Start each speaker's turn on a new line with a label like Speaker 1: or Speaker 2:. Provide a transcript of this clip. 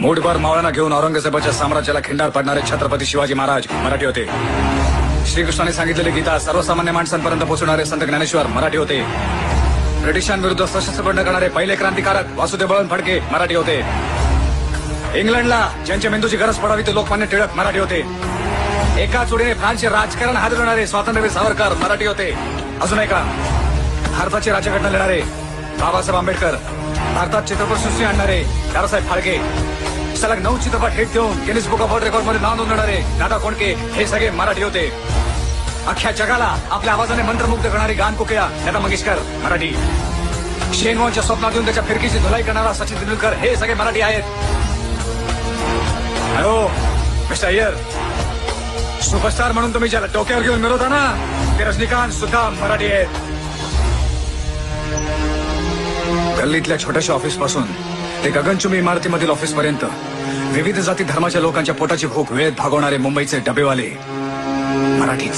Speaker 1: मूठभर मावळ्यांना घेऊन औरंगजेबाच्या साम्राज्याला खिंडार पाडणारे छत्रपती शिवाजी महाराज मराठी होते. श्रीकृष्णाने सांगितलेली गीता सर्वसामान्य माणसांपर्यंत पोहोचणारे संत ज्ञानेश्वर मराठी होते. ब्रिटिशांविरुद्ध सशस्त्र बंड करणारे पहिले क्रांतिकारक वासुदेव बळवंत फडके मराठी होते. इंग्लंडला ज्यांच्या मेंदूची गरज पडावी ते लोकमान्य टिळक मराठी होते. एका चोडीने फ्रान्सचे राजकारण हादरवणारे स्वातंत्र्यवीर सावरकर मराठी होते. अजून एका भारताची राज्यघटना लिहिणारे बाबासाहेब आंबेडकर, भारतात चित्रपटसृष्टी आणणारे दादासाहेब फाळके, सलग 9 चित्रपट हिट देऊन Guinness book of world record मध्ये नाव नोंदवणारे दादा कोंडके हे सगळे मराठी होते. अख्ख्या जगाला आपल्या आवाजाने मंत्रमुग्ध करणारी गान कुकया लता मंगेशकर मराठी. शेनवॉनच्या स्वप्नात येऊन त्याच्या फिरकीची धुलाई करणारा सचिन तेंडुलकर हे सगळे मराठी आहेत. हॅलो मिस्टर अय्यर, सुपरस्टार म्हणून तुम्ही ज्याला डोक्यावर घेऊन मिळवता ना ते रजनीकांत सुद्धा मराठी आहेत. गल्लीतल्या छोट्याशा ऑफिस पासून ते गगनचुंबी इमारतीमधील ऑफिस पर्यंत विविध जाती धर्माच्या लोकांच्या पोटाची भूक वेळेत भागवणारे मुंबईचे डबेवाले मराठीच.